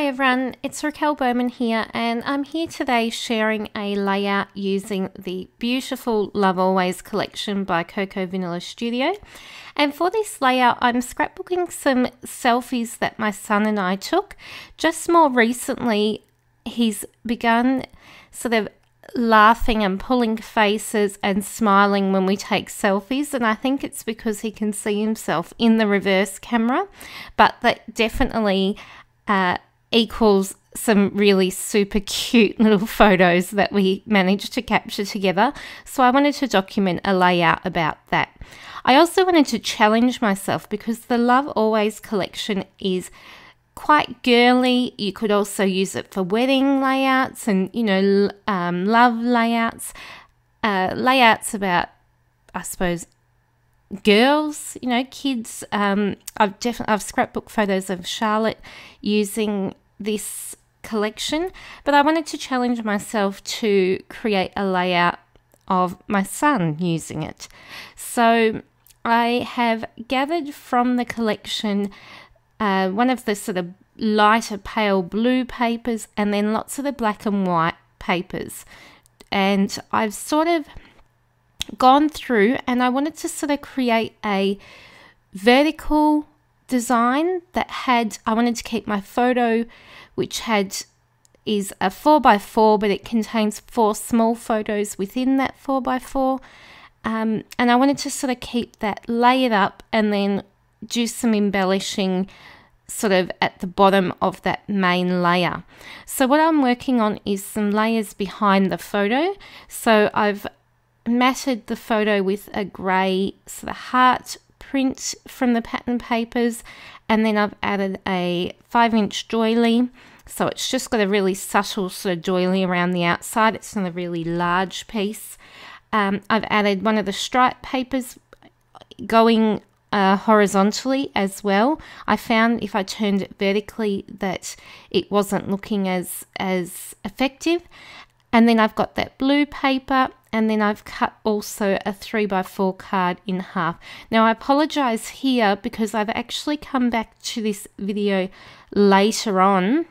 Hi everyone, it's Raquel Bowman here, and I'm here today sharing a layout using the beautiful Love Always collection by Coco Vanilla Studio. And for this layout, I'm scrapbooking some selfies that my son and I took. Just more recently, he's begun sort of laughing and pulling faces and smiling when we take selfies, and I think it's because he can see himself in the reverse camera, but that definitely equals some really super cute little photos that we managed to capture together. So I wanted to document a layout about that. I also wanted to challenge myself because the Love Always collection is quite girly. You could also use it for wedding layouts and, love layouts, layouts about, I suppose, girls, kids. I've scrapbook photos of Charlotte using this collection, but I wanted to challenge myself to create a layout of my son using it. So I have gathered from the collection one of the sort of lighter pale blue papers and then lots of the black and white papers, and I've sort of gone through and I wanted to sort of create a vertical design that I wanted to keep my photo, which is a 4x4, but it contains 4 small photos within that 4x4, and I wanted to sort of keep that layered up and then do some embellishing sort of at the bottom of that main layer. So what I'm working on is some layers behind the photo. So I've matted the photo with a grey sort of heart print from the pattern papers, and then I've added a 5-inch doily, so it's just got a really subtle sort of doily around the outside. It's not a really large piece. I've added one of the stripe papers going horizontally as well. I found if I turned it vertically that it wasn't looking as effective. And then I've got that blue paper, and then I've cut also a 3x4 card in half. Now I apologize here because I've actually come back to this video later on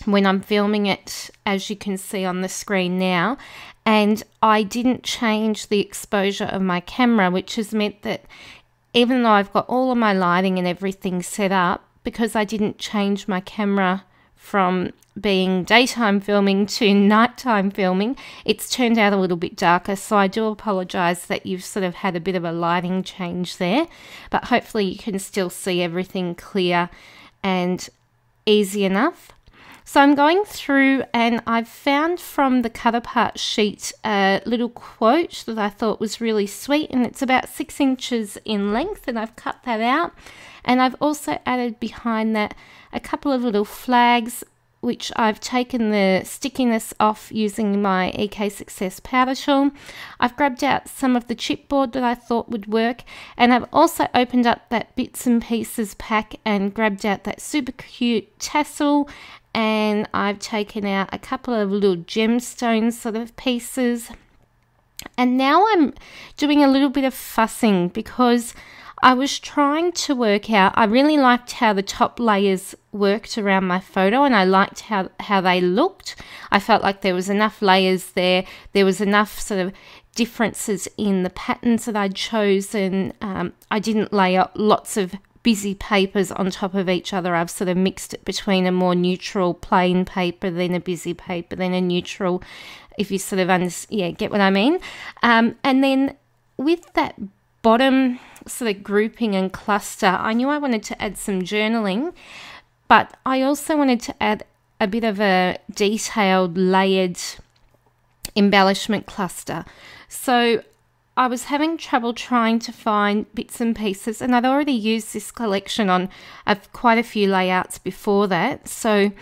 when I'm filming it, as you can see on the screen now, and I didn't change the exposure of my camera, which has meant that even though I've got all of my lighting and everything set up, because I didn't change my camera from being daytime filming to nighttime filming, it's turned out a little bit darker. So I do apologize that you've sort of had a bit of a lighting change there, but hopefully you can still see everything clear and easy enough. So I'm going through and I've found from the cut apart sheet a little quote that I thought was really sweet, and it's about 6 inches in length, and I've cut that out. And I've also added behind that a couple of little flags, which I've taken the stickiness off using my EK Success powder tool. I've grabbed out some of the chipboard that I thought would work, and I've also opened up that bits and pieces pack and grabbed out that super cute tassel, and I've taken out a couple of little gemstone sort of pieces. And now I'm doing a little bit of fussing because I was trying to work out, I really liked how the top layers worked around my photo, and I liked how they looked. I felt like there was enough layers there. There was enough sort of differences in the patterns that I'd chosen. I didn't lay out lots of busy papers on top of each other. I've sort of mixed it between a more neutral plain paper, then a busy paper, then a neutral, if you sort of get what I mean. And then with that bottom sort of grouping and cluster, I knew I wanted to add some journaling, but I also wanted to add a bit of a detailed layered embellishment cluster. So I was having trouble trying to find bits and pieces, and I'd already used this collection on quite a few layouts before that. So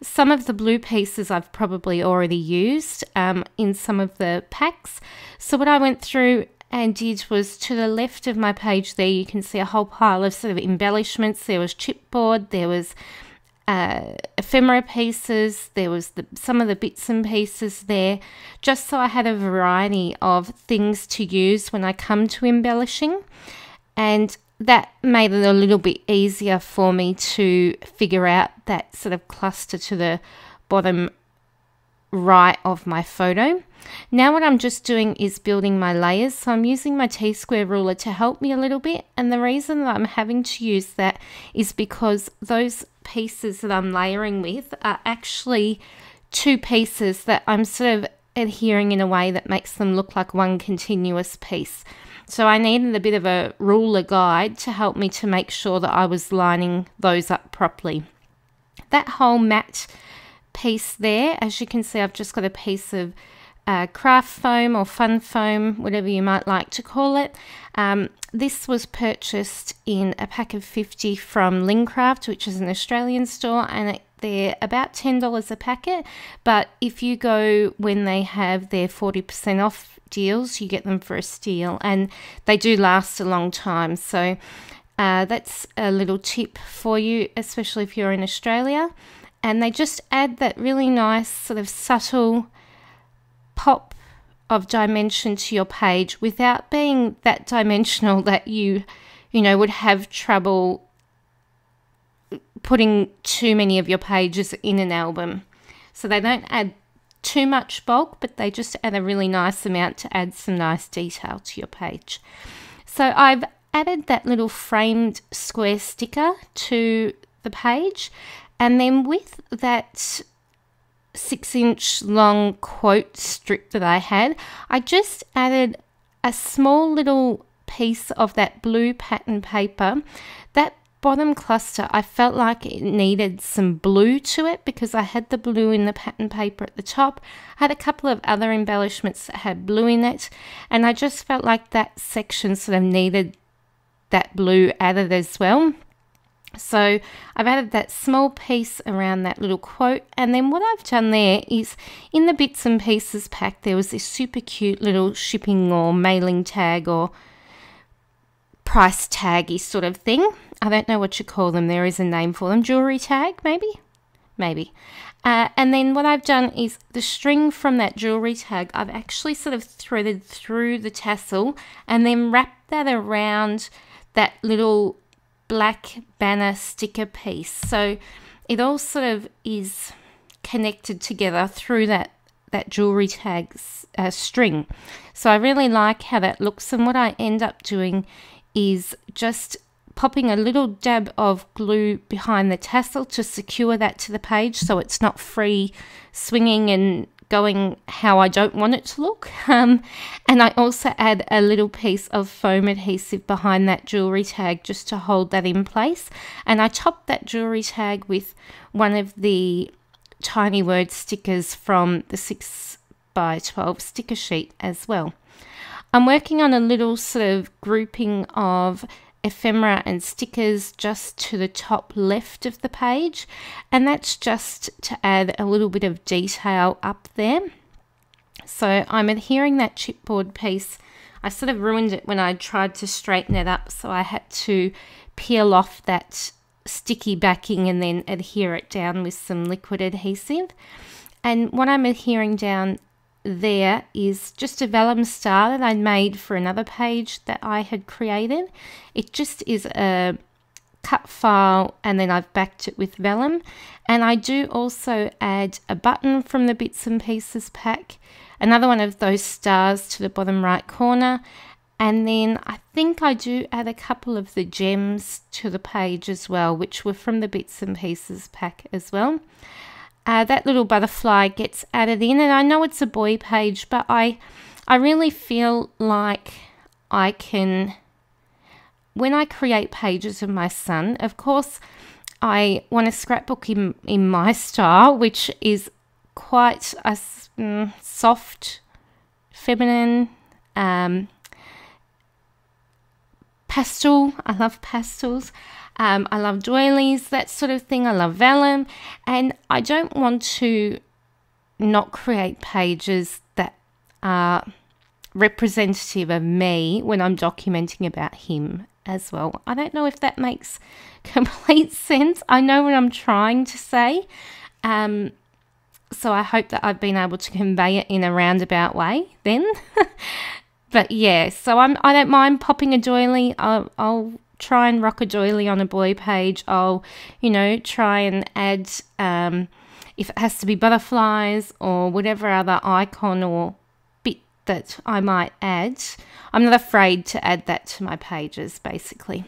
some of the blue pieces I've probably already used in some of the packs. So what I went through and did was, to the left of my page there, you can see a whole pile of sort of embellishments. There was chipboard, there was ephemera pieces, there was some of the bits and pieces there, just so I had a variety of things to use when I come to embellishing. And that made it a little bit easier for me to figure out that sort of cluster to the bottom right of my photo. Now what I'm just doing is building my layers. So I'm using my T-square ruler to help me a little bit. And the reason that I'm having to use that is because those pieces that I'm layering with are actually two pieces that I'm sort of adhering in a way that makes them look like one continuous piece. So I needed a bit of a ruler guide to help me to make sure that I was lining those up properly. That whole matte piece there, as you can see, I've just got a piece of craft foam or fun foam, whatever you might like to call it. This was purchased in a pack of 50 from Lincraft, which is an Australian store, and they're about $10 a packet. But if you go when they have their 40% off deals, you get them for a steal, and they do last a long time. So that's a little tip for you, especially if you're in Australia. And they just add that really nice sort of subtle pop of dimension to your page without being that dimensional that you would have trouble putting too many of your pages in an album. So they don't add too much bulk, but they just add a really nice amount to add some nice detail to your page. So I've added that little framed square sticker to the page, and then with that 6-inch long quote strip that I had, I just added a small little piece of that blue pattern paper. That bottom cluster, I felt like it needed some blue to it because I had the blue in the pattern paper at the top. I had a couple of other embellishments that had blue in it, and I just felt like that section sort of needed that blue added as well. So I've added that small piece around that little quote, and then what I've done there is in the bits and pieces pack there was this super cute little shipping or mailing tag or price taggy sort of thing. I don't know what you call them. There is a name for them. Jewelry tag, maybe. And then what I've done is the string from that jewelry tag, I've actually sort of threaded through the tassel and then wrapped that around that little black banner sticker piece. So it all sort of is connected together through that jewelry tag string. So I really like how that looks, and what I end up doing is just popping a little dab of glue behind the tassel to secure that to the page so it's not free swinging and going how I don't want it to look. And I also add a little piece of foam adhesive behind that jewelry tag just to hold that in place. And I topped that jewelry tag with one of the tiny word stickers from the 6x12 sticker sheet as well. I'm working on a little sort of grouping of ephemera and stickers just to the top left of the page, and that's just to add a little bit of detail up there. So I'm adhering that chipboard piece. I sort of ruined it when I tried to straighten it up, so I had to peel off that sticky backing and then adhere it down with some liquid adhesive. And what I'm adhering down there is just a vellum star that I made for another page that I had created. It just is a cut file and then I've backed it with vellum. And I do also add a button from the bits and pieces pack, another one of those stars to the bottom right corner, and then I think I do add a couple of the gems to the page as well, which were from the bits and pieces pack as well. That little butterfly gets added in, and I know it's a boy page, but I really feel like I can, when I create pages of my son, of course I want to scrapbook in my style, which is quite a soft, feminine, pastel. I love pastels. I love doilies, that sort of thing. I love vellum, and I don't want to not create pages that are representative of me when I'm documenting about him as well. I don't know if that makes complete sense. I know what I'm trying to say, so I hope that I've been able to convey it in a roundabout way then. But yeah, so I don't mind popping a doily. I'll try and rock a doily on a boy page, I'll, you know, try and add, if it has to be butterflies or whatever other icon or bit that I might add, I'm not afraid to add that to my pages, basically.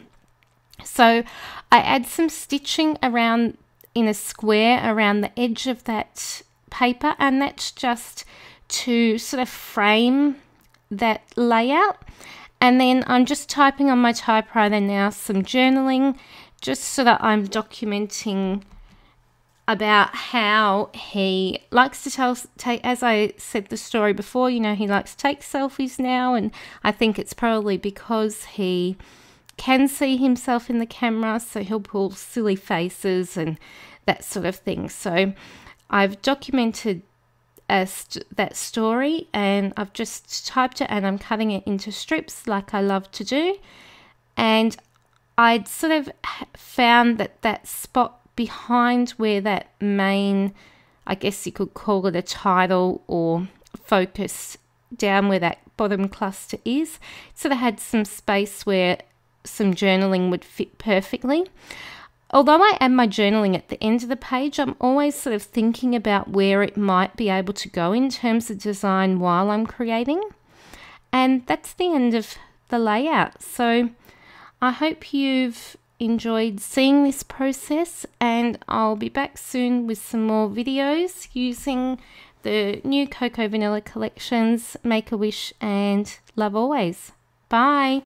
So I add some stitching around in a square around the edge of that paper, and that's just to sort of frame that layout. And then I'm just typing on my typewriter now some journaling, just so that I'm documenting about how he likes to take, as I said the story before, you know, he likes to take selfies now, and I think it's probably because he can see himself in the camera, so he'll pull silly faces and that sort of thing. So I've documented that story, and I've just typed it and I'm cutting it into strips like I love to do. And I'd sort of found that spot behind where that main, I guess you could call it a title or focus, down where that bottom cluster is, sort of had some space where some journaling would fit perfectly. Although I add my journaling at the end of the page, I'm always sort of thinking about where it might be able to go in terms of design while I'm creating. And that's the end of the layout. So I hope you've enjoyed seeing this process, and I'll be back soon with some more videos using the new Cocoa Vanilla collections, Make-A-Wish and Love Always. Bye!